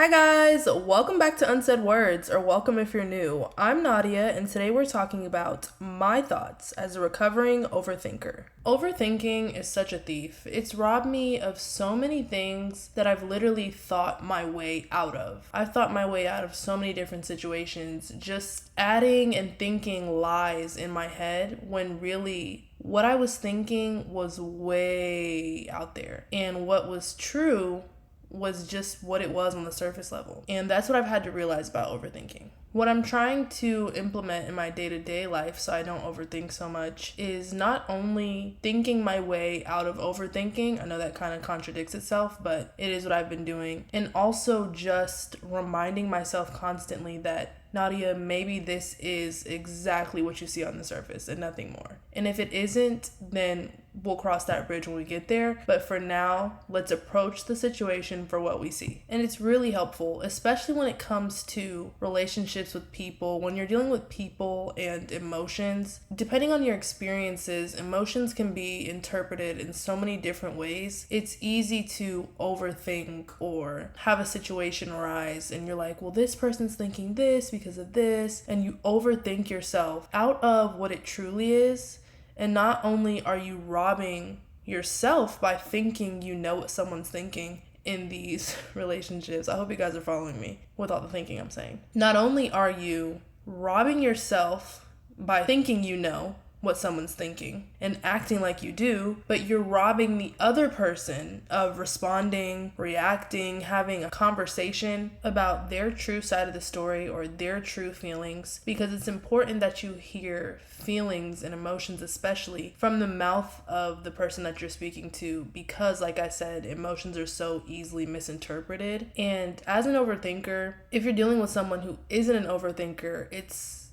Hi guys, welcome back to Unsaid Words, or welcome if you're new. I'm Nadia, and today we're talking about my thoughts as a recovering overthinker. Overthinking is such a thief. It's robbed me of so many things that I've literally thought my way out of. I've thought my way out of so many different situations, just adding and thinking lies in my head when really what I was thinking was way out there. And what was true was just what it was on the surface level. And that's what I've had to realize about overthinking. What I'm trying to implement in my day-to-day life so I don't overthink so much is not only thinking my way out of overthinking, I know that kind of contradicts itself, but it is what I've been doing, and also just reminding myself constantly that, Nadia, maybe this is exactly what you see on the surface and nothing more. And if it isn't, then we'll cross that bridge when we get there. But for now, let's approach the situation for what we see. And it's really helpful, especially when it comes to relationships with people. When you're dealing with people and emotions, depending on your experiences, emotions can be interpreted in so many different ways. It's easy to overthink or have a situation arise and you're like, well, this person's thinking this because of this, and you overthink yourself out of what it truly is. And not only are you robbing yourself by thinking you know what someone's thinking in these relationships, I hope you guys are following me with all the thinking I'm saying. Not only are you robbing yourself by thinking you know what someone's thinking and acting like you do, but you're robbing the other person of responding, reacting, having a conversation about their true side of the story or their true feelings, because it's important that you hear feelings and emotions, especially from the mouth of the person that you're speaking to, because like I said, emotions are so easily misinterpreted. And as an overthinker, if you're dealing with someone who isn't an overthinker,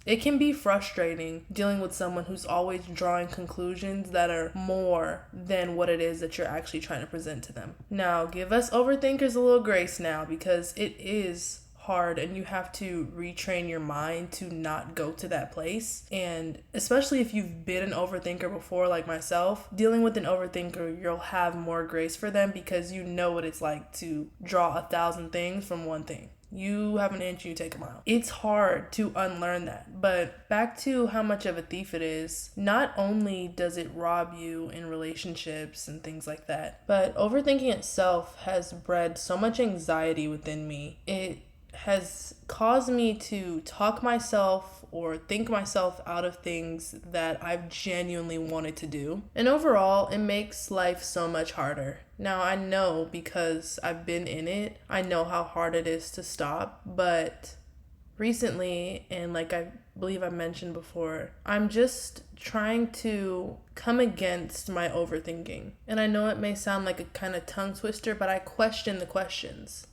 it can be frustrating dealing with someone who's always drawing conclusions that are more than what it is that you're actually trying to present to them. Now, give us overthinkers a little grace now, because it is hard and you have to retrain your mind to not go to that place. And especially if you've been an overthinker before, like myself, dealing with an overthinker, you'll have more grace for them because you know what it's like to draw 1,000 things from one thing. You have an inch, you take a mile. It's hard to unlearn that. But back to how much of a thief it is, not only does it rob you in relationships and things like that, but overthinking itself has bred so much anxiety within me. It has caused me to talk myself or think myself out of things that I've genuinely wanted to do. And overall, it makes life so much harder. Now, I know because I've been in it, I know how hard it is to stop, but recently, and like I believe I mentioned before, I'm just trying to come against my overthinking. And I know it may sound like a kind of tongue twister, but I question the questions.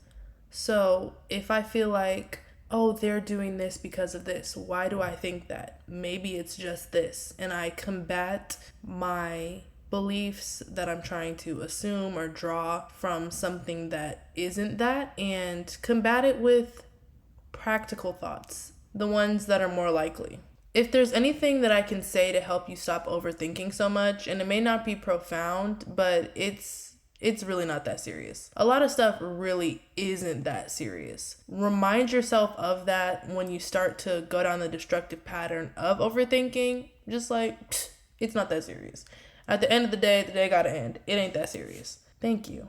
So if I feel like, oh, they're doing this because of this, why do I think that? Maybe it's just this. And I combat my beliefs that I'm trying to assume or draw from something that isn't that, and combat it with practical thoughts, the ones that are more likely. If there's anything that I can say to help you stop overthinking so much, and it may not be profound, but it's really not that serious. A lot of stuff really isn't that serious. Remind yourself of that when you start to go down the destructive pattern of overthinking. Just like, it's not that serious. At the end of the day gotta end. It ain't that serious. Thank you.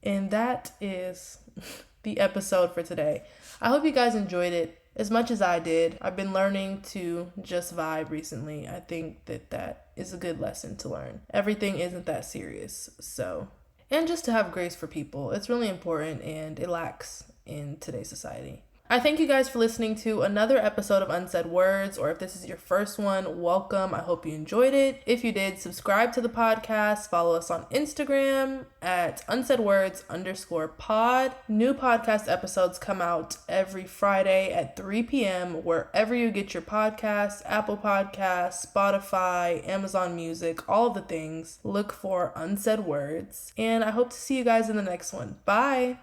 And that is the episode for today. I hope you guys enjoyed it as much as I did. I've been learning to just vibe recently. I think that is a good lesson to learn. Everything isn't that serious. And just to have grace for people. It's really important, and it lacks in today's society. I thank you guys for listening to another episode of Unsaid Words, or if this is your first one, welcome. I hope you enjoyed it. If you did, subscribe to the podcast. Follow us on Instagram at unsaidwords_pod. New podcast episodes come out every Friday at 3 p.m. wherever you get your podcasts, Apple Podcasts, Spotify, Amazon Music, all of the things. Look for Unsaid Words. And I hope to see you guys in the next one. Bye!